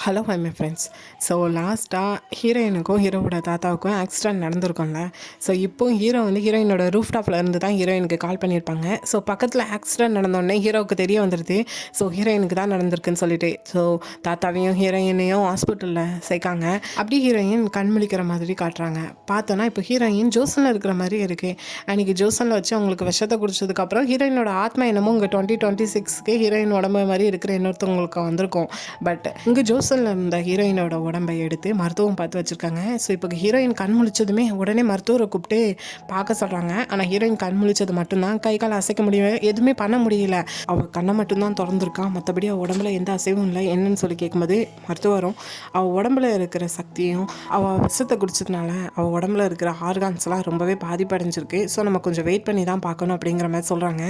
Hello my friends. So லாஸ்ட்டாக ஹீரோயினுக்கும் ஹீரோவோட தாத்தாவுக்கும் accident நடந்திருக்கும்ல. So இப்போ ஹீரோ வந்து ஹீரோயினோட ரூஃப் டாப்பில் இருந்து தான் ஹீரோயினுக்கு கால் பண்ணியிருப்பாங்க. ஸோ பக்கத்தில் ஆக்சிடென்ட் நடந்தோடனே ஹீரோவுக்கு தெரிய வந்துடுது. ஸோ ஹீரோயினுக்கு தான் நடந்திருக்குன்னு சொல்லிட்டு ஸோ தாத்தாவையும் ஹீரோயினையும் ஹாஸ்பிட்டலில் சேர்க்காங்க. அப்படி ஹீரோயின் கண் முழிக்கிற மாதிரி காட்டுறாங்க. பார்த்தோன்னா இப்போ ஹீரோயின் ஜோசனில் இருக்கிற மாதிரி இருக்குது. அன்றைக்கி ஜோசனில் வச்சு அவங்களுக்கு விஷத்தை குடிச்சதுக்கப்புறம் ஹீரோயினோட ஆத்மா என்னமோ இங்கே 2026க்கு ஹீரோயின் உடம்பு மாதிரி இருக்கிற இன்னொருத்தவங்களுக்கு வந்திருக்கும். பட் இங்கே ஜோசனில் இருந்த ஹீரோயினோட உடம்பை எடுத்து மருத்துவம் பார்த்து வச்சுருக்காங்க. ஸோ இப்போ ஹீரோயின் கண் முழிச்சதுமே உடனே மருத்துவரை கூப்பிட்டு பார்க்க சொல்கிறாங்க. ஆனால் ஹீரோயின் கண் முழிச்சது மட்டும்தான், கை கால் அசைக்க முடியல, எதுவுமே பண்ண முடியல. அவள் கண்ணை மட்டும்தான் திறந்துருக்கான், மற்றபடி அவள் உடம்புல எந்த அசைவும் இல்லை. என்னன்னு சொல்லி கேட்கும்போது மருத்துவரும் அவள் உடம்புல இருக்கிற சக்தியும் அவள் விஷத்தை குடிச்சதுனால அவள் உடம்புல இருக்கிற ஆர்கான்ஸ்லாம் ரொம்பவே பாதிப்படைஞ்சிருக்கு. ஸோ நம்ம கொஞ்சம் வெயிட் பண்ணி தான் பார்க்கணும் அப்படிங்கிற மாதிரி சொல்கிறாங்க.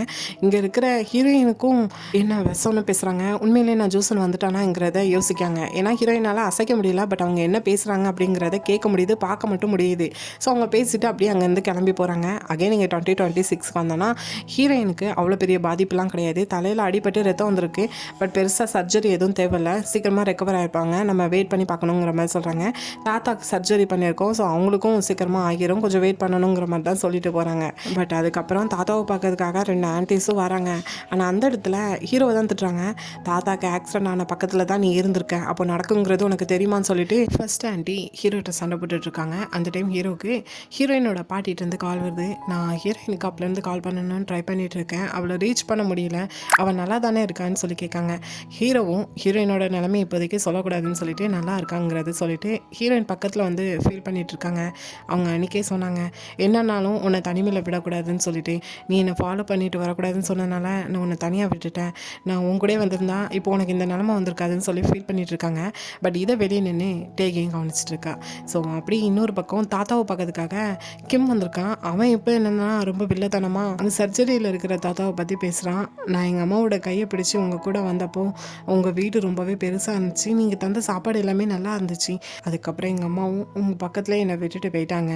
இங்கே இருக்கிற ஹீரோயினுக்கும் என்ன விஷம்னு பேசுகிறாங்க. உண்மையிலே நான் ஜோசன் வந்துட்டானாங்கிறத யோசிக்காங்க. ஏன்னா ஹீரோயினால் அசைக்க முடியல, பட் அவங்க என்ன பேசுகிறாங்க அப்படிங்கிறத கேட்க முடியுது, பார்க்க மட்டும் முடியுது. ஸோ அவங்க பேசிட்டு அப்படியே அங்கேருந்து கிளம்பி போகிறாங்க. அகைன் நீங்கள் 2026 வந்தோன்னா ஹீரோயினுக்கு அவ்வளோ பெரிய பாதிப்புலாம் கிடையாது. தலையில் அடிபட்டு ரத்தம் வந்திருக்கு, பட் பெருசாக சர்ஜரி எதுவும் தேவையில்லை, சீக்கிரமாக ரெக்கவர் ஆகிருப்பாங்க, நம்ம வெயிட் பண்ணி பார்க்கணுங்கிற மாதிரி சொல்கிறாங்க. தாத்தாக்கு சர்ஜரி பண்ணியிருக்கோம், ஸோ அவங்களுக்கும் சீக்கிரமாக ஆகிரும், கொஞ்சம் வெயிட் பண்ணணுங்கிற மாதிரி தான் சொல்லிட்டு போகிறாங்க. பட் அதுக்கப்புறம் தாத்தாவை பார்க்கறதுக்காக 2 ஆன்டிஸும் வராங்க. ஆனால் அந்த இடத்துல ஹீரோவை தான் திட்டுறாங்க. தாத்தாக்கு ஆக்சிடென்ட் ஆன பக்கத்தில் தான் நீ இருந்திருக்க, அப்போ நடக்குங்கிறது உனக்கு தெரியுமான்னு சொல்லிட்டு ஃபர்ஸ்ட் ஆண்டி ஹீரோட்ட சண்டை போட்டுட்ருக்காங்க. அந்த டைம் ஹீரோவுக்கு ஹீரோயினோட பாட்டிகிட்டேருந்து கால் வருது. நான் ஹீரோயினுக்கு அப்பலேருந்து கால் பண்ணணும்னு ட்ரை பண்ணிகிட்டு இருக்கேன், அவளை ரீச் பண்ண முடியல, அவள் நல்லா தானே இருக்கான்னு சொல்லி கேட்காங்க. ஹீரோவும் ஹீரோயினோட நிலைமை இப்போதைக்கு சொல்லக்கூடாதுன்னு சொல்லிட்டு நல்லா இருக்காங்கிறது சொல்லிட்டு ஹீரோயின் பக்கத்தில் வந்து ஃபீல் பண்ணிகிட்டு இருக்காங்க. அவங்க அன்றைக்கே சொன்னாங்க, என்னன்னாலும் உன்னை தனிமையில் விடக்கூடாதுன்னு சொல்லிட்டு, நீ என்னை ஃபாலோ பண்ணிட்டு வரக்கூடாதுன்னு சொன்னதுனால நான் உன்னை தனியாக விட்டுட்டேன், நான் உன் கூட வந்திருந்தா இப்போ உனக்கு இந்த நிலமை வந்திருக்காதுன்னு சொல்லி ஃபீல் பண்ணிட்டு இருக்காங்க. பட் இதை வெளியே நின்று டேகையும் கவனிச்சிட்டு இருக்கா. ஸோ அப்படி இன்னொரு பக்கம் தாத்தாவை பார்க்கறதுக்காக கிம் வந்திருக்கான். அவன் இப்போ என்னென்னா ரொம்ப வில்லத்தனமாக அந்த சர்ஜரியில் இருக்கிற தாத்தாவை பற்றி பேசுகிறான். நான் எங்கள் அம்மாவோட கையை பிடிச்சி உங்கள் கூட வந்தப்போ உங்கள் வீடு ரொம்பவே பெருசாக இருந்துச்சு, நீங்கள் தந்த சாப்பாடு எல்லாமே நல்லா இருந்துச்சு, அதுக்கப்புறம் எங்கள் அம்மாவும் உங்கள் பக்கத்தில் என்னை விட்டுட்டு போயிட்டாங்க,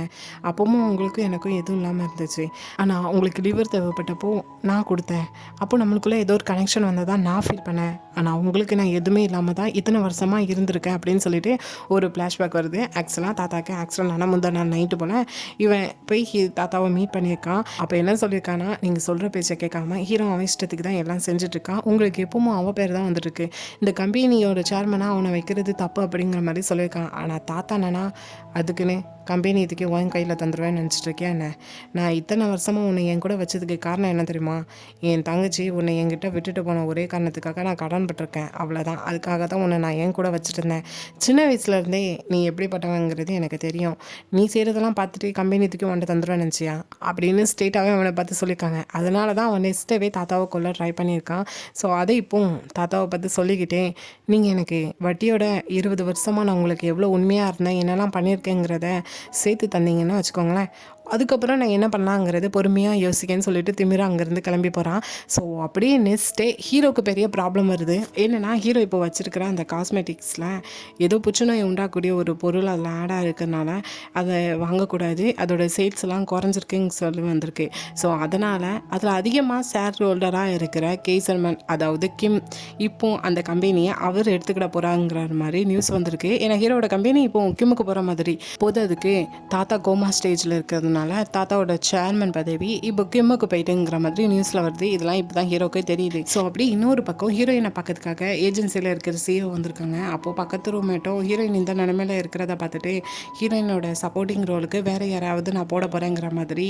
அப்பவும் உங்களுக்கும் எனக்கும் எதுவும் இல்லாமல் இருந்துச்சு, ஆனால் உங்களுக்கு லிவர் தேவைப்பட்டப்போ நான் கொடுத்தேன், அப்போ நம்மளுக்குள்ளே ஏதோ ஒரு கனெக்ஷன் வந்ததான் நான் ஃபீல் பண்ணேன், ஆனால் உங்களுக்கு நான் எதுவுமே இல்லாமல் தான் இத்தனை வருஷமாக இருந்திருக்கேன் அப்படின்னு சொல்லிட்டு ஒரு ஃப்ளாஷ்பேக் வருது. ஆக்சுவலாக தாத்தாக்கு ஆக்சிடென்ட் ஆனால் முந்தா நான் நைட்டு போல் இவன் போய் தாத்தாவை மீட் பண்ணியிருக்கான். அப்போ என்ன சொல்லியிருக்கான்னா, நீங்கள் சொல்கிற பேச்சை கேட்காம ஹீரோ அவன் இஷ்டத்துக்கு தான் எல்லாம் செஞ்சுட்ருக்கான், உங்களுக்கு எப்பவும் அவன் பேர் தான் வந்துட்டுருக்கு, இந்த கம்பெனியோட சேர்மனாக அவனை வைக்கிறது தப்பு அப்படிங்கிற மாதிரி சொல்லியிருக்கான். ஆனால் தாத்தா என்னன்னா, அதுக்குன்னு கம்பெனி இதுக்கு உன் கையில் தந்துடுவேன்னு நினச்சிட்டு இருக்கியா என்ன? நான் இத்தனை வருஷமாக உன்னை என் கூட வச்சதுக்கு காரணம் என்ன தெரியுமா? என் தங்கச்சி உன்னை என்கிட்ட விட்டுட்டு போன ஒரே காரணத்துக்காக நான் கடன் பட்டிருக்கேன், அவ்வளோதான். அதுக்காக தான் உன்னை நான் என் கூட வச்சுட்டு இருந்தேன். சின்ன வயசுலேருந்தே நீ எப்படிப்பட்டவங்கிறது எனக்கு தெரியும், நீ செய்கிறதெல்லாம் பார்த்துட்டு கம்பெனி இதுக்கு உன்னை தந்துடுவேன்னு நினச்சியா அப்படின்னு ஸ்ட்ரெயிட்டாகவே அவனை பார்த்து சொல்லியிருக்காங்க. அதனால தான் அவன் நெக்ஸ்ட்டவே தாத்தாவை கொள்ள ட்ரை பண்ணியிருக்கான். ஸோ அதை இப்போ தாத்தாவை பார்த்து சொல்லிக்கிட்டே, நீங்கள் எனக்கு வட்டியோட 20 வருஷமாக நான் உங்களுக்கு எவ்வளோ உண்மையாக இருந்தேன், என்னெல்லாம் பண்ணியிருக்கேங்கிறத சேர்த்து தந்தீங்கன்னா வச்சுக்கோங்களேன், அதுக்கப்புறம் நான் என்ன பண்ணலாங்கிறது பொறுமையாக யோசிக்கன்னு சொல்லிட்டு திமிரா அங்கேருந்து கிளம்பி போகிறான். ஸோ அப்படியே நெக்ஸ்ட் டே ஹீரோக்கு பெரிய ப்ராப்ளம் வருது. என்னென்னா ஹீரோ இப்போ வச்சுருக்கிற அந்த காஸ்மெட்டிக்ஸில் ஏதோ புற்றுநோய் உண்டாகக்கூடிய ஒரு பொருள் அதில் ஆடாக இருக்கிறதுனால அதை வாங்கக்கூடாது, அதோட சேல்ஸ்லாம் குறைஞ்சிருக்குன்னு சொல்லி வந்திருக்கு. ஸோ அதனால் அதில் அதிகமாக ஷேர் ஹோல்டராக இருக்கிற கேசர்மன், அதாவது கிம், இப்போ அந்த கம்பெனியை அவர் எடுத்துக்கிட போகிறாங்கிற மாதிரி நியூஸ் வந்திருக்கு. ஏன்னா ஹீரோட கம்பெனி இப்போ கிம்முக்கு போகிற மாதிரி போது. அதுக்கு தாத்தா கோமா ஸ்டேஜில் இருக்கிறதுனால தாத்தாவோட சேர்மன் பதவி இப்போ கிம்முக்கு போயிட்டுங்கிற மாதிரி நியூஸில் வருது. இதெல்லாம் இப்போ தான் ஹீரோக்கே தெரியுது. ஸோ அப்படி இன்னொரு பக்கம் ஹீரோயினை பார்க்கறதுக்காக ஏஜென்சியில் இருக்கிற சிஓ வந்திருக்காங்க. அப்போது பக்கத்து ரூம்மேட்டும் ஹீரோயின் இந்த நிலைமையில் இருக்கிறத பார்த்துட்டு ஹீரோயினோட சப்போர்ட்டிங் ரோலுக்கு வேறு யாராவது நான் போட போகிறேங்கிற மாதிரி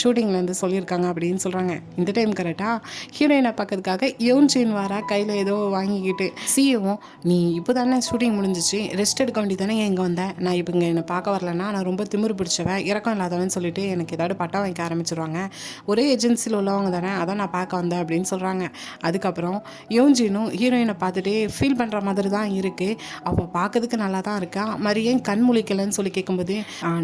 ஷூட்டிங்லேருந்து சொல்லியிருக்காங்க அப்படின்னு சொல்கிறாங்க. இந்த டைம் கரெக்டாக ஹீரோயினை பார்க்கறதுக்காக யோன்ஜின் வாரா கையில் ஏதோ வாங்கிக்கிட்டு சிஓ, நீ இப்போ தானே ஷூட்டிங் முடிஞ்சிச்சு, ரெஸ்ட் எடுக்க வேண்டி தானே இங்கே வந்தேன், நான் இப்போ இங்கே என்னை பார்க்க வரலன்னா நான் ரொம்ப திமிரு பிடிச்சவன், இறக்கம் இல்லாதவன் சொல்லிட்டு எனக்கு ஏதாவது பட்டம் வாங்கிக்க ஆரம்பிச்சிருவாங்க, ஒரே ஏஜென்சியில் உள்ளவங்க தானே, அதான் நான் பார்க்க வந்தேன் அப்படின்னு சொல்கிறாங்க. அதுக்கப்புறம் யோன்ஜினும் ஹீரோயினை பார்த்துட்டு ஃபீல் பண்ணுற மாதிரி தான் இருக்குது, அவள் பார்க்கறதுக்கு நல்லா தான் இருக்கா, மரியே கண் முழிக்கலைன்னு சொல்லி கேட்கும்போது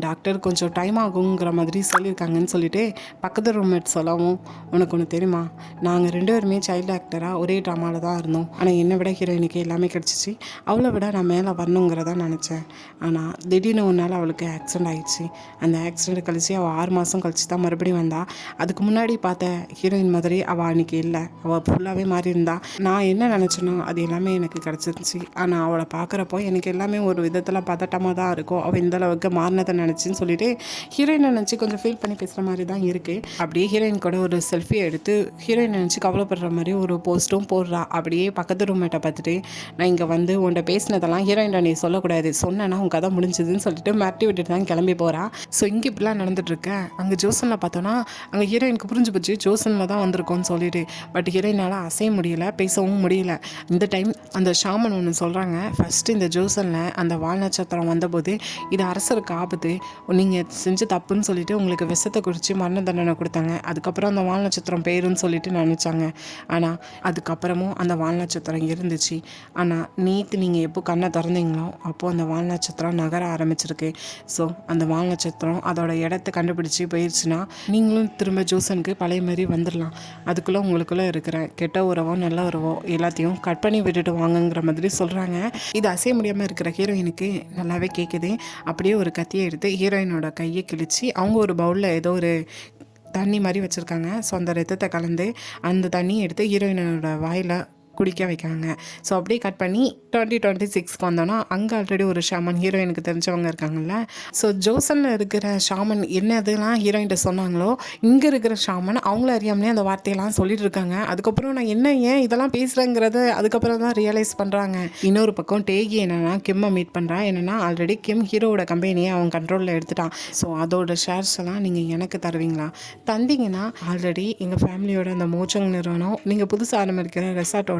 டாக்டர் கொஞ்சம் டைம் ஆகுங்கிற மாதிரி சொல்லியிருக்காங்கன்னு சொல்லிட்டு பக்கத்து ரூம்மேட் சொல்லவும், உனக்கு ஒன்று தெரியுமா, நாங்கள் 2 பேருமே சைல்டு ஆக்டராக ஒரே ட்ராமாவில் தான் இருந்தோம், ஆனால் என்னை விட ஹீரோயினுக்கு எல்லாமே கிடச்சிச்சு, அவளை விட நான் மேலே வரணுங்கிறதான் நினச்சேன், ஆனால் திடீர்னு ஒரு நாள் அவளுக்கு ஆக்சிடென்ட் ஆகிடுச்சு, அந்த ஆக்சிடென்ட் கழிச்சு கழிச்சு அவள் 6 மாதம் கழிச்சு தான் மறுபடியும் வந்தா. அதுக்கு முன்னாடி பார்த்த ஹீரோயின் மாதிரி அவள் அன்றைக்கி இல்லை, அவள் ஃபுல்லாகவே மாறி இருந்தா. நான் என்ன நினச்சேனோ அது எல்லாமே எனக்கு கிடச்சிருந்துச்சி. ஆனால் அவளை பார்க்குறப்போ எனக்கு எல்லாமே ஒரு விதத்தில் பதட்டமாக தான் இருக்கும். அவள் இந்த அளவுக்கு மாறினதை நினச்சின்னு சொல்லிட்டு ஹீரோயினை நினச்சி கொஞ்சம் ஃபீல் பண்ணி பேசுகிற மாதிரி தான் இருக்குது. அப்படியே ஹீரோயின் கூட ஒரு செல்ஃபி எடுத்து ஹீரோயின் நினச்சி கவலைப்படுற மாதிரி ஒரு போஸ்ட்டும் போடுறா. அப்படியே பக்கத்து ரூம்மேட்டை பார்த்துட்டு, நான் இங்கே வந்து உன்ட்ட பேசினதெல்லாம் ஹீரோயின்ட நீ சொல்லக்கூடாது, சொன்னேன்னா உன் கதை முடிஞ்சதுன்னு சொல்லிட்டு மிரட்டி விட்டுட்டு தான் கிளம்பி போகிறா. ஸோ இங்கே இப்படிலாம் நடந்துட்டுருக்க அங்கே ஜோசனில் பார்த்தோன்னா அங்கே ஹீரோயினுக்கு புரிஞ்சு போச்சு ஜோசனில் தான் வந்திருக்கோன்னு சொல்லிட்டு. பட் ஹீரோயினால் அசைய முடியல, பேசவும் முடியல. இந்த டைம் அந்த ஷாமன் ஒன்று சொல்கிறாங்க, ஃபஸ்ட்டு இந்த ஜோசனில் அந்த வால் நட்சத்திரம் வந்தபோது இது அரசருக்கு ஆபத்து, நீங்கள் செஞ்சு தப்புன்னு சொல்லிட்டு உங்களுக்கு விஷத்தை குடித்து மரண தண்டனை கொடுத்தாங்க. அதுக்கப்புறம் அந்த வால் நட்சத்திரம் பேருன்னு சொல்லிட்டு நினச்சாங்க. ஆனால் அதுக்கப்புறமும் அந்த வால் நட்சத்திரம் இருந்துச்சு. ஆனால் நேற்று நீங்கள் எப்போ கண்ணை திறந்தீங்களோ அப்போது அந்த வால் நட்சத்திரம் நகர ஆரம்பிச்சிருக்கு. ஸோ அந்த வால் நட்சத்திரம் அதோட இடத்த கண்டுபிடிச்சி போயிடுச்சுன்னா நீங்களும் திரும்ப ஜோசனுக்கு பழைய மாதிரி வந்துடலாம். அதுக்குள்ளே உங்களுக்குள்ளே இருக்கிற கெட்ட உறவோ நல்ல உறவோ எல்லாத்தையும் கட் பண்ணி விட்டுட்டு வாங்கங்கிற மாதிரி சொல்கிறாங்க. இது அசைய முடியாமல் இருக்கிற ஹீரோயினுக்கு நல்லாவே கேட்குது. அப்படியே ஒரு கத்தியை எடுத்து ஹீரோயினோட கையை கிழிச்சு அவங்க ஒரு பவுலில் ஏதோ ஒரு தண்ணி மாதிரி வச்சுருக்காங்க. ஸோ அந்த ரத்தத்தை கலந்து அந்த தண்ணியை எடுத்து ஹீரோயினோட வாயில் குடிக்க வைக்காங்க. ஸோ அப்படியே கட் பண்ணி 2026க்கு வந்தோன்னா அங்கே ஆல்ரெடி ஒரு ஷாமன் ஹீரோயினுக்கு தெரிஞ்சவங்க இருக்காங்கல்ல. ஸோ ஜோசனில் இருக்கிற ஷாமன் என்னதுலாம் ஹீரோயின்ட்ட சொன்னாங்களோ இங்கே இருக்கிற ஷாமன் அவங்கள அறியாமலே அந்த வார்த்தையெல்லாம் சொல்லிட்டு இருக்காங்க. அதுக்கப்புறம் நான் ஏன் இதெல்லாம் பேசுகிறேங்கிறது அதுக்கப்புறம் தான் ரியலைஸ் பண்ணுறாங்க. இன்னொரு பக்கம் டேகி என்னென்னா கிம்மை மீட் பண்ணுறா. என்னென்னா ஆல்ரெடி கிம் ஹீரோவோட கம்பெனியை அவன் கண்ட்ரோலில் எடுத்துட்டான். ஸோ அதோட ஷேர்ஸ் எல்லாம் நீங்கள் எனக்கு தருவீங்களா, தந்தீங்கன்னா ஆல்ரெடி எங்கள் ஃபேமிலியோட அந்த மோச்சங் நிறுவனம் நீங்கள் புதுசாக ஆரம்பிக்கிற ரெசார்ட்டோட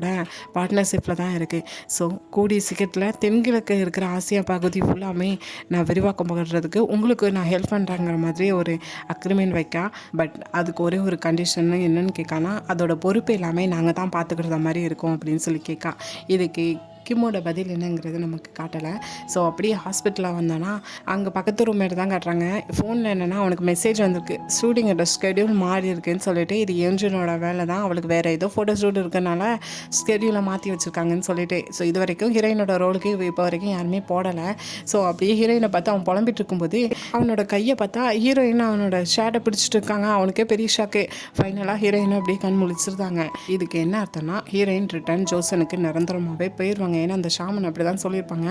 பார்ட்னர்ஷிப்பில் தான் இருக்குது. ஸோ கூடிய சீக்கிரத்தில் தென்கிழக்கு இருக்கிற ஆசியா பகுதி ஃபுல்லாமே நான் விரிவாக்கம் பண்ணுறதுக்கு உங்களுக்கு நான் ஹெல்ப் பண்ணுறேங்கிற மாதிரி ஒரு அக்ரிமெண்ட் வைக்கா. பட் அதுக்கு ஒரே ஒரு கண்டிஷன் என்னன்னு கேட்கானா, அதோட பொறுப்பு எல்லாமே நாங்கள் தான் பார்த்துக்கிறத மாதிரி இருக்கும் அப்படின்னு சொல்லி கேட்கா. இதுக்கு கிம்மோட பதில் என்னங்கிறது நமக்கு காட்டலை. ஸோ அப்படியே ஹாஸ்பிட்டலில் வந்தோன்னா அங்கே பக்கத்து ரூம்மேட் தான் காட்டுறாங்க. ஃபோனில் என்னென்னா அவனுக்கு மெசேஜ் வந்திருக்கு, ஷூட்டிங்கோட ஸ்கெடியூல் மாறி இருக்குன்னு சொல்லிட்டு, இது ஏஞ்சனோட வேலை தான், அவளுக்கு வேறு ஏதோ ஃபோட்டோ ஷூட் இருக்கிறனால ஸ்கெடியூலை மாற்றி வச்சுருக்காங்கன்னு சொல்லிட்டு. ஸோ இது வரைக்கும் ஹீரோயினோட ரோலுக்கு இப்போ வரைக்கும் யாருமே போடலை. ஸோ அப்படியே ஹீரோயினை பார்த்து அவன் புலம்பிட்டு இருக்கும்போது அவனோட கையை பார்த்தா ஹீரோயின் அவனோட ஷேட்டை பிடிச்சிட்டு இருக்காங்க. அவனுக்கே பெரிய ஷாக்கு. ஃபைனலாக ஹீரோயினை அப்படியே கண் முழிச்சிருந்தாங்க. இதுக்கு என்ன அர்த்தம்னா ஹீரோயின் ரிட்டர்ன் ஜோசனுக்கு நிரந்தரமாகவே போயிடுவாங்க. ஏன்னா அந்த ஷாமன் அப்படி தான் சொல்லியிருப்பாங்க.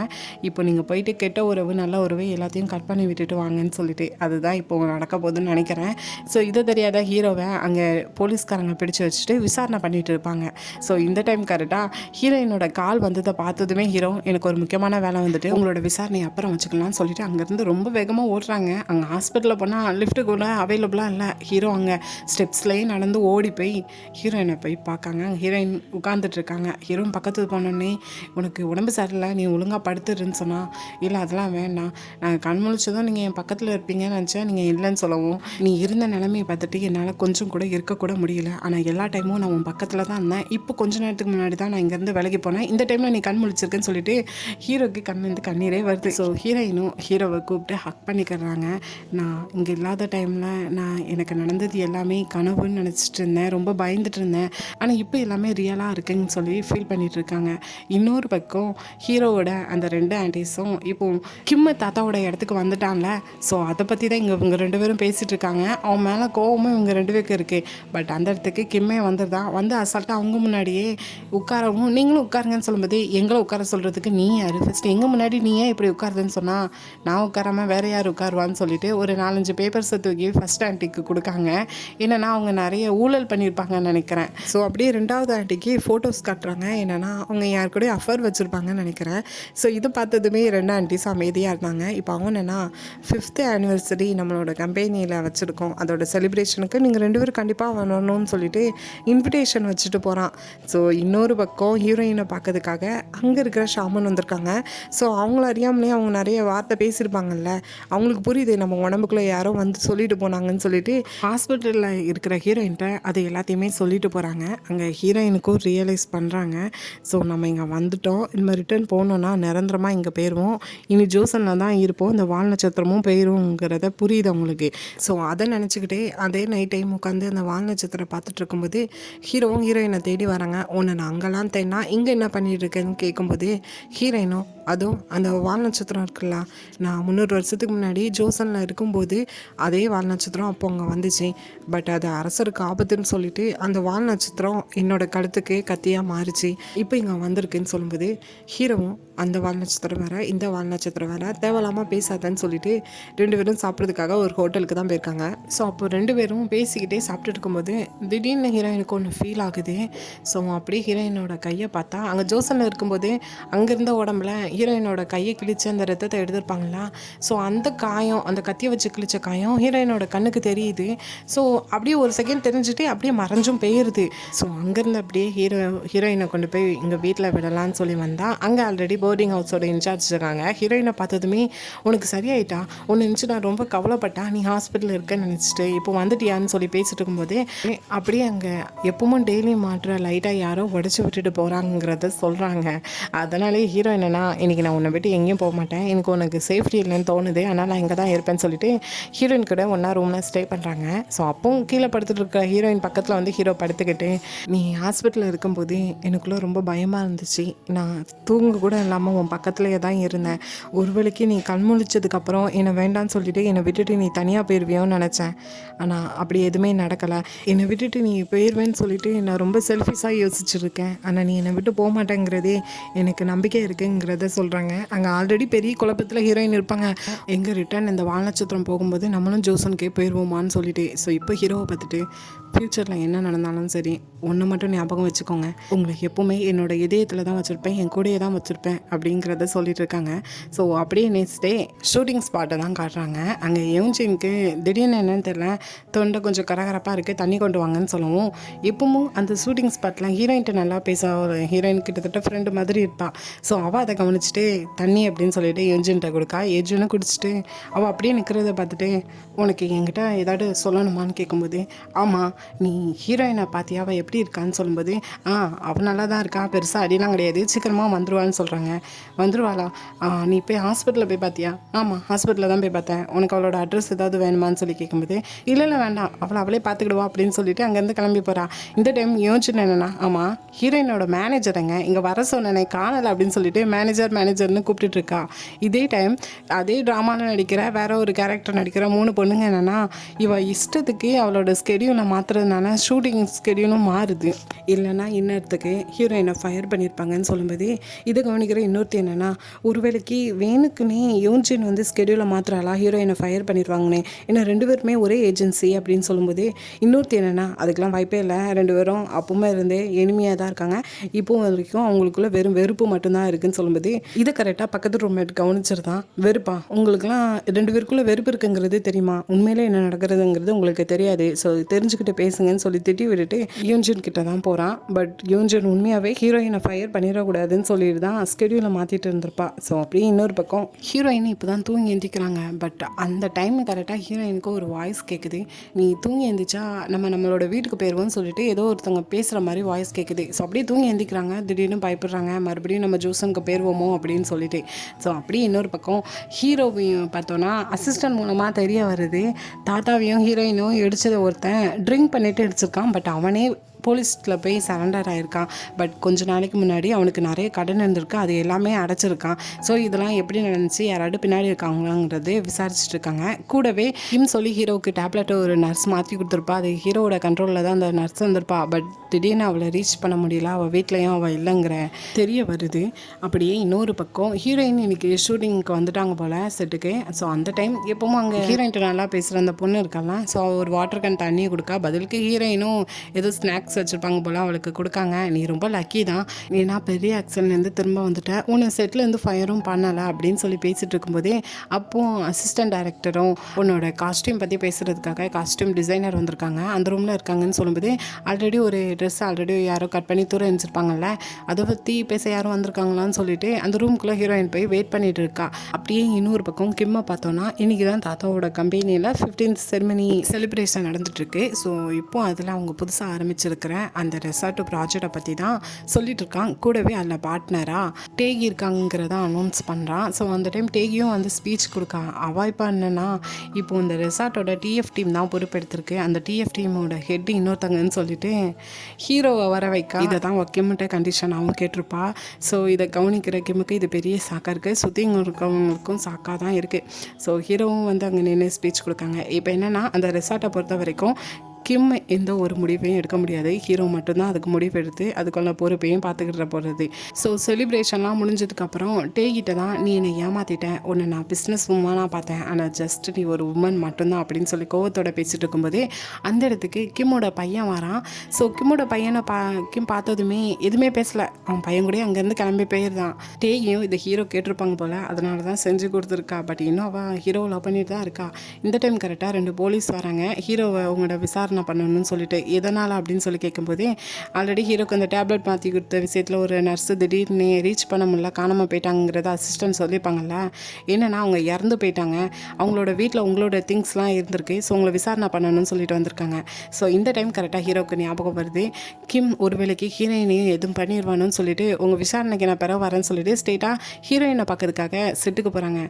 இப்போ நீங்கள் போயிட்டு கெட்ட உறவு நல்ல உறவு எல்லாத்தையும் கட் பண்ணி விட்டுட்டு வாங்கன்னு சொல்லிட்டு அதுதான் இப்போ நடக்க போகுதுன்னு நினைக்கிறேன். ஸோ இதை தெரியாத ஹீரோவை அங்கே போலீஸ்காரங்க பிடிச்சி வச்சுட்டு விசாரணை பண்ணிட்டு இருப்பாங்க. ஸோ இந்த டைம் கரெக்டாக ஹீரோயினோட கால் வந்ததை பார்த்ததுமே ஹீரோ எனக்கு ஒரு முக்கியமான வேலை வந்துட்டு உங்களோட விசாரணை அப்புறம் வச்சுக்கலாம்னு சொல்லிட்டு அங்கேருந்து ரொம்ப வேகமாக ஓடுறாங்க. அங்கே ஹாஸ்பிட்டலில் போனால் லிஃப்ட்டு கூட அவைலபிளாக இல்லை. ஹீரோ அங்கே ஸ்டெப்ஸ்லேயே நடந்து ஓடி போய் ஹீரோயினை போய் பார்க்காங்க. ஹீரோயின் உட்காந்துட்டு இருக்காங்க. ஹீரோயின் பக்கத்துக்கு போனோடனே உனக்கு உடம்பு சரியில்லை, நீ ஒழுங்காக படுத்துருன்னு சொன்னால், இல்லை அதெல்லாம் வேண்டாம், நாங்கள் கண் முழிச்சதும் நீங்கள் என் பக்கத்தில் இருப்பீங்கன்னு நினச்சேன், நீங்கள் இல்லைன்னு சொல்லவும், நீ இருந்த நிலைமையை பார்த்துட்டு என்னால் கொஞ்சம் கூட இருக்கக்கூட முடியல. ஆனால் எல்லா டைமும் நான் உன் பக்கத்தில் தான் இருந்தேன். இப்போ கொஞ்ச நேரத்துக்கு முன்னாடி தான் நான் இங்கேருந்து விலகி போனேன். இந்த டைமில் நீ கண் முழிச்சிருக்குன்னு சொல்லிட்டு ஹீரோக்கு கண்ணிருந்து கண்ணீரே வருது. ஸோ ஹீரோயினும் ஹீரோவை கூப்பிட்டு ஹக் பண்ணிக்கிறாங்க. நான் இங்கே இல்லாத டைமில் எனக்கு நடந்தது எல்லாமே கனவுன்னு நினச்சிட்டு இருந்தேன், ரொம்ப பயந்துட்டு இருந்தேன், ஆனால் இப்போ எல்லாமே ரியலாக இருக்குன்னு சொல்லி ஃபீல் பண்ணிட்டு இருக்காங்க. இன்னொரு பக்கம் ஹீரோவோட அந்த 2 ஆன்டிஸும் இப்போ கிம்மு தாத்தாவோட இடத்துக்கு வந்துட்டான்ல. ஸோ அதை பற்றி தான் இவங்க 2 பேரும் பேசிகிட்டு இருக்காங்க. அவன் மேலே கோவமும் இவங்க 2 பேருக்கு இருக்குது. பட் அந்த இடத்துக்கு கிம்மே வந்துருதான். வந்து அசால்ட்டாக அவங்க முன்னாடியே உட்காரவும், நீங்களும் உட்காருங்கன்னு சொல்லும்போது எங்களை உட்கார சொல்கிறதுக்கு நீ யார், ஃபஸ்ட்டு எங்கள் முன்னாடி நீ ஏன் இப்படி உட்காருதுன்னு சொன்னால், நான் உட்காராமல் வேறு யார் உட்காருவான்னு சொல்லிட்டு ஒரு 4-5 பேப்பர்ஸை தூக்கி ஃபஸ்ட் ஆன்ட்டிக்கு கொடுக்காங்க. என்னென்னா அவங்க நிறைய ஊழல் பண்ணியிருப்பாங்கன்னு நினைக்கிறேன். ஸோ அப்படியே 2வது ஆன்ட்டிக்கு ஃபோட்டோஸ் காட்டுறாங்க. என்னென்னா அவங்க யார் கூட அஃபர் வச்சுருப்பாங்கன்னு நினைக்கிறேன். ஸோ இது பார்த்ததுமே 2 ஆன்ட்டிஸ் அமைதியாக இருந்தாங்க. இப்போ அவங்க என்னென்னா 5th ஆனிவர்சரி நம்மளோட கம்பெனியில் வச்சுருக்கோம், அதோட செலிப்ரேஷனுக்கு நீங்கள் 2 பேரும் கண்டிப்பாக வரணும்னு சொல்லிட்டு இன்விடேஷன் வச்சுட்டு போகிறான். ஸோ இன்னொரு பக்கம் ஹீரோயினை பார்க்கறதுக்காக அங்கே இருக்கிற ஷாமன் வந்திருக்காங்க. ஸோ அவங்கள அறியாமலே அவங்க நிறைய வார்த்தை பேசியிருப்பாங்கல்ல, அவங்களுக்கு புரியுது நம்ம உடம்புக்குள்ளே யாரோ வந்து சொல்லிட்டு போனாங்கன்னு சொல்லிட்டு ஹாஸ்பிட்டலில் இருக்கிற ஹீரோயின்ட்ட அது எல்லாத்தையுமே சொல்லிட்டு போகிறாங்க. அங்கே ஹீரோயினுக்கும் ரியலைஸ் பண்ணுறாங்க, ஸோ நம்ம இங்கே வந்துட்டோம் வந்துட்டோம், இனிமேல் ரிட்டர்ன் போகணுன்னா நிரந்தரமாக இங்கே போயிடுவோம், இனி ஜோசனில் தான் இருப்போம், இந்த வால் நட்சத்திரமும் போயிருங்கிறத புரியுது அவங்களுக்கு. ஸோ அதை நினச்சிக்கிட்டே அதே நைட் டைம் உட்காந்து அந்த வால் நட்சத்திரம் பார்த்துட்டு இருக்கும்போது ஹீரோவும் ஹீரோயினை தேடி வராங்க. உன்னை நான் அங்கெல்லாம் தேடினா இங்கே என்ன பண்ணிட்டு இருக்கேன்னு கேட்கும்போது ஹீரோயினும் அதுவும் அந்த வால் நட்சத்திரம் இருக்குல்ல, நான் 300 வருஷத்துக்கு முன்னாடி ஜோசனில் இருக்கும்போது அதே வால் நட்சத்திரம் அப்போ அங்கே வந்துச்சு, பட் அது அரசருக்கு ஆபத்துன்னு சொல்லிட்டு அந்த வால் நட்சத்திரம் என்னோட கழுத்துக்கு கத்தியாக மாறிச்சு, இப்போ இங்கே வந்திருக்குன்னு சொல்லும்போது ஹீரோவும் அந்த வால் நட்சத்திரம் வேறு இந்த வால் நட்சத்திரம் வேறு தேவையில்லாமல் பேசாதன்னு சொல்லிட்டு 2 பேரும் சாப்பிட்றதுக்காக ஒரு ஹோட்டலுக்கு தான் போயிருக்காங்க. ஸோ அப்போ 2 பேரும் பேசிக்கிட்டே சாப்பிட்டுட்டு இருக்கும்போது திடீர்னு ஹீரோயினுக்கு ஒன்று ஃபீல் ஆகுது. ஸோ அப்படியே ஹீரோயினோட கையை பார்த்தா அங்கே ஜோசனில் இருக்கும்போது அங்கேருந்த உடம்புல ஹீரோயினோட கையை கிழிச்சு அந்த ரத்தத்தை எடுத்திருப்பாங்களா, ஸோ அந்த காயம், அந்த கத்தியை வச்சு கிழிச்ச காயம் ஹீரோயினோட கண்ணுக்கு தெரியுது. ஸோ அப்படியே ஒரு செகண்ட் தெரிஞ்சுட்டு அப்படியே மறைஞ்சும் போயிடுது. ஸோ அங்கேருந்து அப்படியே ஹீரோயினை கொண்டு போய் இங்கே வீட்டில் விடலான்னு சொல்லி வந்தால் அங்கே ஆல்ரெடி போர்டிங் ஹவுஸோட இன்சார்ஜ் இருக்காங்க. ஹீரோயினை பார்த்ததுமே உனக்கு சரியாயிட்டா, ஒன்று நினச்சி நான் ரொம்ப கவலைப்பட்டா, நீ ஹாஸ்பிட்டலில் இருக்கேன்னு நினச்சிட்டு இப்போ வந்துட்டியான்னு சொல்லி பேசிட்டு இருக்கும்போதே அப்படியே அங்கே எப்பவும் டெய்லி மாட்டுற லைட்டாக யாரோ உடச்சி விட்டுட்டு போகிறாங்கிறத சொல்கிறாங்க. அதனாலே ஹீரோ என்னன்னா இன்றைக்கி நான் உன்னை விட்டு எங்கேயும் போக மாட்டேன், எனக்கு உனக்கு சேஃப்டி இல்லைன்னு தோணுது, அதனால் நான் இங்கே தான் இருப்பேன்னு சொல்லிட்டு ஹீரோயின் கூட ஒன்றா ரூமில் ஸ்டே பண்ணுறாங்க. ஸோ அப்பவும் கீழே படுத்துட்டு இருக்க ஹீரோயின் பக்கத்தில் வந்து ஹீரோ படுத்துக்கிட்டு நீ ஹாஸ்பிட்டலில் இருக்கும்போது எனக்குள்ளே ரொம்ப பயமாக இருந்துச்சு, நான் தூங்க கூட இல்லாமல் உன் பக்கத்துலேயே தான் இருந்தேன், ஒரு வேளைக்கு நீ கண் முழிச்சதுக்கப்புறம் என்னை வேண்டான்னு சொல்லிட்டு என்னை விட்டுட்டு நீ தனியாக போயிடுவியோன்னு நினச்சேன், ஆனால் அப்படி எதுவுமே நடக்கலை, என்னை விட்டுட்டு நீ போயிடுவேன்னு சொல்லிட்டு நான் ரொம்ப செல்ஃபிஷாக யோசிச்சுருக்கேன், ஆனால் நீ என்னை விட்டு போக மாட்டேங்கிறதே எனக்கு நம்பிக்கை இருக்குங்கிறத சொல்கிறாங்க. அங்கே ஆல்ரெடி பெரிய குழப்பத்தில் ஹீரோயின் இருப்பாங்க, எங்கே ரிட்டர்ன் இந்த வால் நட்சத்திரம் போகும்போது நம்மளும் ஜோசனுக்கே போயிடுவோமான்னு சொல்லிட்டு. ஸோ இப்போ ஹீரோவை பார்த்துட்டு ஃப்யூச்சரில் என்ன நடந்தாலும் சரி ஒன்று மட்டும் ஞாபகம் வச்சுக்கோங்க, உங்களுக்கு எப்போவுமே என்னோட இதயத்தில் தான் வச்சுருப்பேன், என் கூடையே தான் வச்சுருப்பேன் அப்படிங்கிறத சொல்லிட்டு இருக்காங்க. ஸோ அப்படியே நெக்ஸ்ட் டே ஷூட்டிங் ஸ்பாட்டை தான் காட்டுறாங்க. அங்கே யூஜினுக்கு திடீர்னு என்னன்னு தெரியல, தொண்டை கொஞ்சம் கரகரப்பாக இருக்குது, தண்ணி கொண்டு வாங்கன்னு சொல்லவும் இப்பவும் அந்த ஷூட்டிங் ஸ்பாட்டில் ஹீரோயின்ட்டு நல்லா பேச, ஒரு ஹீரோயின் கிட்டத்தட்ட ஃப்ரெண்டு மாதிரி இருப்பாள். ஸோ அவள் அதை கவனிச்சுட்டு தண்ணி அப்படின்னு சொல்லிட்டு யூஜின்கிட்ட கொடுக்கா. யூஜினும் குடிச்சிட்டு அவள் அப்படியே நிற்கிறத பார்த்துட்டு உனக்கு என்கிட்ட ஏதாவது சொல்லணுமான்னு கேட்கும்போது ஆமாம் நீ ஹீரோயினை பார்த்தியா, அவள் எப்படி இருக்கான்னு சொல்லும்போது அவள் நல்லா தான் இருக்கா, பெருசாக அடிலாம் கிடையாது, சீக்கிரமாக வந்துடுவான்னு சொல்கிறாங்க. வந்துடுவாளா, நீ போய் ஹாஸ்பிட்டலில் போய் பார்த்தியா, ஆமாம் ஹாஸ்பிட்டலில் தான் போய் பார்த்தேன், உனக்கு அவளோட அட்ரஸ் ஏதாவது வேணுமான்னு சொல்லி கேட்கும்போது இல்லை வேண்டாம் அவளே பார்த்துக்கிடுவா அப்படின்னு சொல்லிட்டு அங்கேருந்து கிளம்பி போகிறா. இந்த டைம் யோசிச்சுன்னு என்னென்னா ஆமாம் ஹீரோயினோட மேனேஜருங்க இங்கே வர சொன்னேனே காணலை அப்படின்னு சொல்லிட்டு மேனேஜர்னு கூப்பிட்டுட்டு இருக்கா. இதே டைம் அதே ட்ராமாவில் நடிக்கிற வேற ஒரு கேரக்டர் நடிக்கிற 3 பொண்ணுங்க என்னென்னா இவள் இஷ்டத்துக்கு அவளோட ஸ்கெடியூலை மாற்றுறதுனால ஷூட்டிங் ஸ்கெடியூலும் மாறுது, இல்லைன்னா இன்னத்துக்கு ஹீரோயினை ஃபயர் பண்ணியிருப்பாங்கன்னு சொல்லும்போது இதை கவனிக்கிற இன்னொருத்தி என்னென்னா ஒருவேளைக்கு வேணுக்குன்னே யூஜின் வந்து ஸ்கெடியூலை மாற்றுறாளா, ஹீரோயினை ஃபயர் பண்ணிடுவாங்கன்னே, ஏன்னா 2 பேருமே ஒரே ஏஜென்சி அப்படின்னு சொல்லும்போது இன்னொருத்தி என்னென்னா அதுக்கெலாம் வாய்ப்பே இல்லை, 2 பேரும் அப்பவுமே இருந்தே எளிமையாக தான் இருக்காங்க, இப்போ வரைக்கும் அவங்களுக்குள்ள வெறும் வெறுப்பு மட்டும்தான் இருக்குன்னு சொல்லும்போது இதை கரெக்டாக பக்கத்து ரூம்மேட் கவனிச்சிருதான். வெறுப்பா, உங்களுக்குலாம் 2 பேருக்குள்ளே வெறுப்பு இருக்குங்கிறது தெரியுமா, உண்மையிலே என்ன நடக்கிறதுங்கிறது உங்களுக்கு தெரியாது, ஸோ தெரிஞ்சுக்கிட்டு பேசுங்கன்னு சொல்லி திட்டி விட்டுட்டு யூஜின் கிட்ட தான் போகிறான். பட் யூஜின் உண்மையாகவே ஹீரோயினை ஃபயர் பண்ணிடக்கூடாதுன்னு சொல்லிட்டு தான் ஸ்கெடியூலை மாற்றிட்டு இருந்திருப்பா. ஸோ அப்படியே இன்னொரு பக்கம் ஹீரோயின் இப்போ தான் தூங்கி எந்திக்கிறாங்க. பட் அந்த டைம் கரெக்டாக ஹீரோயினுக்கு ஒரு வாய்ஸ் கேட்குது, நீ தூங்கி எந்திரிச்சா நம்மளோட வீட்டுக்கு போயிடுவோம்னு சொல்லிட்டு ஏதோ ஒருத்தவங்க பேசுகிற மாதிரி வாய்ஸ் கேட்குது. ஸோ அப்படியே தூங்கி எந்திக்கிறாங்க, திடீர்னு பயப்படுறாங்க, மறுபடியும் நம்ம ஜோசனுக்கு போயிடுவோமோ அப்படின்னு சொல்லிட்டு. ஸோ அப்படியே இன்னொரு பக்கம் ஹீரோவையும் பார்த்தோன்னா அசிஸ்டன்ட் மூலமாக தெரிய வருது, தாத்தாவையும் ஹீரோயினும் இடிச்சதை ஒருத்தன் ட்ரிங்க் பண்ணிட்டு இடிச்சிருக்கான், பட் அவனே போலீஸில் போய் சரண்டர் ஆகிருக்கான். பட் கொஞ்ச நாளைக்கு முன்னாடி அவனுக்கு நிறைய கடன் இருந்திருக்கு, அது எல்லாமே அடைச்சிருக்கான். ஸோ இதெல்லாம் எப்படி நடந்துச்சு, யாராவது பின்னாடி இருக்காங்களாங்கிறது விசாரிச்சுட்டு இருக்காங்க. கூடவே சொல்லி ஹீரோவுக்கு டேப்லெட்டை ஒரு நர்ஸ் மாற்றி கொடுத்துருப்பா, அது ஹீரோவோட கண்ட்ரோலில் தான் அந்த நர்ஸ் வந்திருப்பா. பட் திடீர்னு அவளை ரீச் பண்ண முடியல, அவள் வீட்லேயும் அவள் இல்லைங்கிற தெரிய வருது. அப்படியே இன்னொரு பக்கம் ஹீரோயின் இன்னைக்கு ஷூட்டிங்க்கு வந்துட்டாங்க போல் செட்டுக்கு. ஸோ அந்த டைம் எப்பவும் அங்கே ஹீரோயின்ட்டு நல்லா பேசுகிற அந்த பொண்ணு இருக்காங்க. ஸோ ஒரு வாட்டர் கேன் தண்ணியை கொடுக்கா, பதிலுக்கு ஹீரோயினும் ஏதோ ஸ்நாக்ஸ் வச்சுருப்பாங்க போல் அவளுக்கு கொடுக்காங்க. நீ ரொம்ப லக்கி தான், ஏன்னா பெரிய ஆக்சிடென்ட்லேருந்து திரும்ப வந்துட்ட, உன்னை செட்லேருந்து ஃபயரும் பண்ணலை அப்படின்னு சொல்லி பேசிகிட்டு இருக்கும்போதே அப்போது அசிஸ்டன்ட் டைரக்டரும் உன்னோட காஸ்டியூம் பற்றி பேசுகிறதுக்காக காஸ்டியூம் டிசைனர் வந்திருக்காங்க, அந்த ரூமில் இருக்காங்கன்னு சொல்லும்போது ஆல்ரெடி ஒரு ட்ரெஸ் ஆல்ரெடி யாரோ கட் பண்ணி தூரம் எழுந்திருப்பாங்கல்ல, அதை பற்றி பேச யாரும் வந்திருக்காங்களான்னு சொல்லிட்டு அந்த ரூம்குள்ளே ஹீரோயின் போய் வெயிட் பண்ணிட்டு இருக்கா. அப்படியே இன்னொரு பக்கம் கிம்மை பார்த்தோன்னா இன்றைக்கி தான் தாத்தாவோட கம்பெனியில் 15th செரிமனி செலிப்ரேஷன் நடந்துட்டுருக்கு. ஸோ இப்போ அதில் அவங்க புதுசாக ஆரம்பிச்சிருக்க இருக்கிற அந்த ரெசார்ட் ப்ராஜெக்டை பற்றி தான் சொல்லிட்டு இருக்கான். கூடவே அதில் பார்ட்னராக டேகி இருக்காங்கிறத அனௌன்ஸ் பண்ணுறான். ஸோ அந்த டைம் டேகியும் வந்து ஸ்பீச் கொடுக்கான். அவள் இப்போ என்னென்னா, இப்போ இந்த ரெசார்ட்டோட டிஎஃப் டீம் தான் பொறுப்பெடுத்திருக்கு. அந்த டிஎஃப் டீமோட ஹெட் இன்னொருத்தங்கன்னு சொல்லிட்டு ஹீரோவை வர வைக்க இதை தான் கிம்கிட்ட கண்டிஷன் அவன் கேட்டிருப்பா. ஸோ இதை கவனிக்கிற கிம்முக்கு இது பெரிய சாக்காக இருக்குது, சுற்றி இருக்கவங்களுக்கும் சாக்காக தான் இருக்குது. ஸோ ஹீரோவும் வந்து அங்கே நின்று ஸ்பீச் கொடுக்காங்க. இப்போ என்னென்னா, அந்த ரெசார்ட்டை பொறுத்த வரைக்கும் கிம் எந்த ஒரு முடிவையும் எடுக்க முடியாது. ஹீரோ மட்டும்தான் அதுக்கு முடிவு எடுத்து அதுக்குள்ள பொறுப்பையும் பார்த்துக்கிட்டு போகிறது. ஸோ செலிப்ரேஷன்லாம் முடிஞ்சதுக்கப்புறம் டேகிட்ட தான், நீ என்னை ஏமாற்றிட்டேன், உன்னை நான் பிஸ்னஸ் உமனாக பார்த்தேன், ஆனால் ஜஸ்ட் நீ ஒரு உமன் மட்டும்தான் அப்படின்னு சொல்லி கோவத்தோட பேசிகிட்டு இருக்கும்போதே அந்த இடத்துக்கு கிம்மோட பையன் வரான். ஸோ கிம்மோட பையனை கிம் பார்த்ததுமே எதுவுமே பேசலை. அவன் பையன் கூட அங்கேருந்து கிளம்பி போயிருந்தான். டேகியும் இதை ஹீரோ கேட்டிருப்பாங்க போல், அதனால தான் செஞ்சு கொடுத்துருக்கா. பட் இன்னும் அவள் ஹீரோவை லவ் பண்ணிட்டு தான் இருக்கா. இந்த டைம் கரெக்டாக 2 போலீஸ் வராங்க. ஹீரோவை அவங்களோட விசாரணை பண்ணணும்னு சொல்லிட்டு, எதனால் அப்படின்னு சொல்லி கேட்கும்போதே, ஆல்ரெடி ஹீரோக்கு அந்த டேப்லெட் மாற்றி கொடுத்த விஷயத்தில் ஒரு நர்ஸு திடீர்னு ரீச் பண்ண முடியல, காணாமல் போயிட்டாங்கிறத அசிஸ்டன்ட் சொல்லியிருப்பாங்கல்ல. என்னென்னா, அவங்க இறந்து போயிட்டாங்க, அவங்களோட வீட்டில் உங்களோட திங்ஸ்லாம் இருந்திருக்கு, ஸோ உங்களை விசாரணை பண்ணணும்னு சொல்லிட்டு வந்திருக்காங்க. ஸோ இந்த டைம் கரெக்டாக ஹீரோக்கு ஞாபகம் வருது. கிம் ஒரு வேளைக்கு ஹீரோயினையும் எதுவும் பண்ணிடுவானுன்னு சொல்லிட்டு, உங்கள் விசாரணைக்கு நான் பெற வரேன்னு சொல்லிட்டு ஸ்ட்ரெயிட்டாக ஹீரோயினை பார்க்கறதுக்காக செட்டுக்கு போகிறாங்க.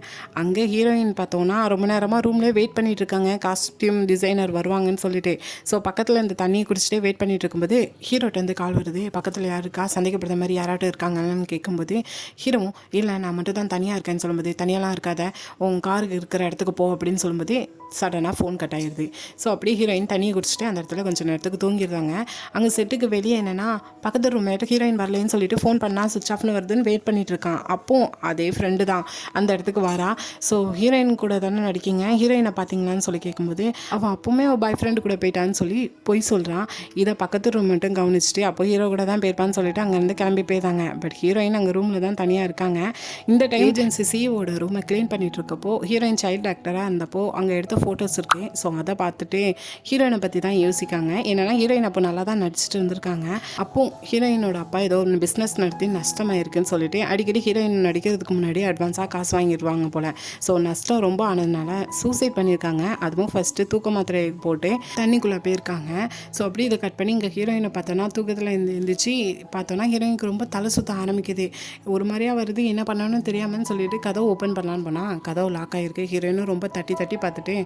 அங்கே ஹீரோயின் பார்த்தோன்னா ரொம்ப நேரமாக ரூம்லேயே வெயிட் பண்ணிட்டு இருக்காங்க, காஸ்டியூம் டிசைனர் வருவாங்கன்னு சொல்லிட்டு. ஸோ பக்கத்தில் இந்த தண்ணியை குடிச்சிட்டே வெயிட் பண்ணிட்டு இருக்கும்போது ஹீரோட்டேருந்து கால் வருது. பக்கத்தில் யார் இருக்கா, சந்தேகப்படுற மாதிரி யாராட்டும் இருக்காங்கன்னு கேட்கும்போது ஹீரோவும், இல்லை நான் மட்டும் தான் தனியாக இருக்கேன்னு சொல்லும்போது, தனியாலாம் இருக்காத, உன் காருக்கு இருக்கிற இடத்துக்கு போ அப்படின்னு சொல்லும்போது சடனாக ஃபோன் கட் ஆகிடுது. ஸோ அப்படியே ஹீரோயின் தண்ணியை குடிச்சிட்டு அந்த இடத்துல கொஞ்சம் நேரத்துக்கு தூங்கிடுறாங்க. அங்கே செட்டுக்கு வெளியே என்னென்னா, பக்கத்து ரூம்மேட்டு ஹீரோயின் வரலேன்னு சொல்லிட்டு ஃபோன் பண்ணால் சுவிச் ஆஃப்னு வருதுன்னு வெயிட் பண்ணிட்டு இருக்கான். அப்போது அதே ஃப்ரெண்டு தான் அந்த இடத்துக்கு வரா. ஸோ ஹீரோயின் கூட தானே நடிக்கிங்க, ஹீரோயினை பார்த்தீங்களான்னு சொல்லி கேட்கும்போது, அவள் அப்போவுமே அவள் பாய் ஃப்ரெண்டு கூட போயிட்டான்னு சொல்லி பொய் சொல்கிறான். இதை பக்கத்து ரூம் மட்டும் கவனிச்சுட்டு, அப்போ ஹீரோ கூட தான் போயிருப்பான்னு சொல்லிட்டு அங்கேருந்து கிளம்பி போயிட்டாங்க. பட் ஹீரோயின் அங்கே ரூமில் தான் தனியாக இருக்காங்க. இந்த டைம் ஏஜென்சி சிஓட ரூமை க்ளீன் பண்ணிட்டு இருக்கப்போ ஹீரோயின் சைல்டு டாக்டராக இருந்தப்போ அங்கே எடுத்த ஃபோட்டோஸ் இருக்குது. ஸோ அதை பார்த்துட்டு ஹீரோயினை பற்றி தான் யோசிக்காங்க. என்னென்னா, ஹீரோயின் அப்போ நல்லா தான் நடிச்சிட்டு இருந்திருக்காங்க. அப்போ ஹீரோயினோட அப்பா ஏதோ ஒன்று பிஸ்னஸ் நடத்தி நஷ்டமாயிருக்குன்னு சொல்லிட்டு அடிக்கடி ஹீரோயின் நடிக்கிறதுக்கு முன்னாடி அட்வான்ஸாக காசு வாங்கிடுவாங்க போல். ஸோ நஷ்டம் ரொம்ப ஆனதுனால சூசைட் பண்ணியிருக்காங்க. அதுவும் ஃபஸ்ட்டு தூக்க மாத்திரை போட்டு தண்ணிக்குள்ளே போயிருக்காங்க. ஸோ அப்படி இதை கட் பண்ணி இங்கே ஹீரோயினை பார்த்தோன்னா தூக்கத்தில் இருந்துச்சு. பார்த்தோன்னா ஹீரோயினுக்கு ரொம்ப தலை சுற்ற ஆரம்பிக்குது. ஒரு மாதிரியாக வருது, என்ன பண்ணணும்னு தெரியாமன்னு சொல்லிட்டு கதவை ஓப்பன் பண்ணலான்னு போனால் கதவு லாக் ஆகிருக்கு. ஹீரோயினும் ரொம்ப தட்டி தட்டி பார்த்துட்டு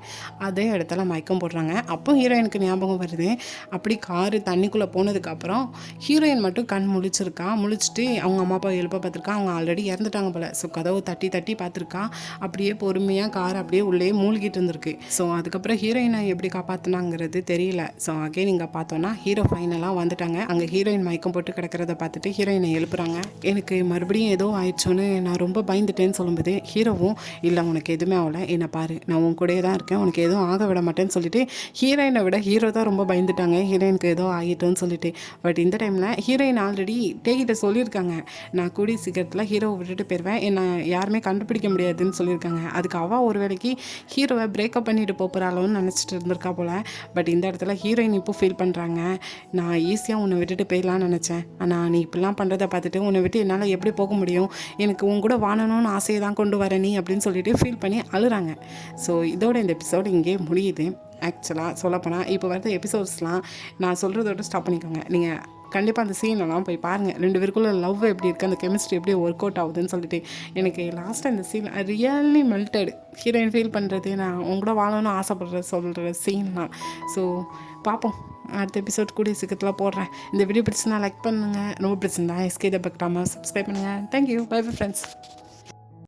அதே இடத்துல மயக்கம் போடுறாங்க. அப்போ ஹீரோயினுக்கு ஞாபகம் வருது. அப்படி காரு தண்ணிக்குள்ளே போனதுக்கப்புறம் ஹீரோயின் மட்டும் கண் முழிச்சிருக்கா. முழிச்சிட்டு அவங்க அம்மா அப்பா எழுப்ப பார்த்துருக்கா. அவங்க ஆல்ரெடி இறந்துட்டாங்க போல். ஸோ கதவு தட்டி தட்டி பார்த்துருக்கா. அப்படியே பொறுமையாக கார் அப்படியே உள்ளே மூழ்கிட்டு இருந்திருக்கு. ஸோ அதுக்கப்புறம் ஹீரோயினை எப்படி காப்பாற்றினாங்கிறது தெரியல. ஸோ அகைன் இங்கே பார்த்தோன்னா ஹீரோ ஃபைனலாக வந்துட்டாங்க. அங்கே ஹீரோயின் மயக்கம் போட்டு கிடக்கிறத பார்த்துட்டு ஹீரோயினை எழுப்புறாங்க. எனக்கு மறுபடியும் ஏதோ ஆயிடுச்சோன்னு நான் ரொம்ப பயந்துட்டேன்னு சொல்லும்போது ஹீரோவும், இல்லை உனக்கு எதுவுமே ஆகலை, என்னை பாரு, நான் உன் கூடயே தான் இருக்கேன், உனக்கு எதுவும் ஆக விட மாட்டேன்னு சொல்லிட்டு ஹீரோயினை விட ஹீரோ தான் ரொம்ப பயந்துட்டாங்க, ஹீரோயினுக்கு ஏதோ ஆகிட்டோன்னு சொல்லிட்டு. பட் இந்த டைமில் ஹீரோயின் ஆல்ரெடி டேகிட்ட சொல்லியிருக்காங்க, நான் கூடி சீக்கிரத்தில் ஹீரோவை விட்டுட்டு போயிடுவேன், என்னை யாருமே கண்டுபிடிக்க முடியாதுன்னு சொல்லியிருக்காங்க. அதுக்கு அவள் ஒரு வேளைக்கு ஹீரோவை பிரேக்கப் பண்ணிட்டு போகிறாளோன்னு நினச்சிட்டு இருந்திருக்கா போல். பட் இந்த இடத்துல ஹீரோயின் இப்போ ஃபீல் பண்ணுறாங்க, நான் ஈஸியாக உன்னை விட்டுட்டு போயிடலான்னு நினச்சேன், ஆனால் நீ இப்படிலாம் பண்ணுறதை பார்த்துட்டு உன்னை விட்டு என்னால் எப்படி போக முடியும், எனக்கு உன் கூட வாழணும்னு ஆசையை தான் கொண்டு வர நீ அப்படின்னு சொல்லிட்டு ஃபீல் பண்ணி அழுறாங்க. ஸோ இதோட இந்த எபிசோடு இங்கே முடியுது. ஆக்சுவலாக சொல்லப்போனால் இப்போ வர எபிசோட்ஸ்லாம் நான் சொல்கிறதோட ஸ்டாப் பண்ணிக்கோங்க. நீங்கள் கண்டிப்பாக அந்த சீனெல்லாம் போய் பாருங்கள். 2 பேருக்குள்ள லவ் எப்படி இருக்குது, அந்த கெமிஸ்ட்ரி எப்படி ஒர்க் அவுட் ஆகுதுன்னு சொல்லிட்டு. எனக்கு லாஸ்ட்டாக இந்த scene really melted. Heroine feel பண்ணுறது, நான் உங்களோட வாழணும்னு ஆசைப்படுற சொல்கிற சீன்லாம். ஸோ பார்ப்போம், அடுத்த எபிசோட் கூடிய சீக்கிரத்தில் போடுறேன். இந்த வீடியோ பிடிச்சிருந்தா லைக் பண்ணுங்கள், ரொம்ப பிடிச்சிருந்தா எஸ்கே த பக்ராமா சப்ஸ்கிரைப் பண்ணுங்கள். Thank you, bye bye friends.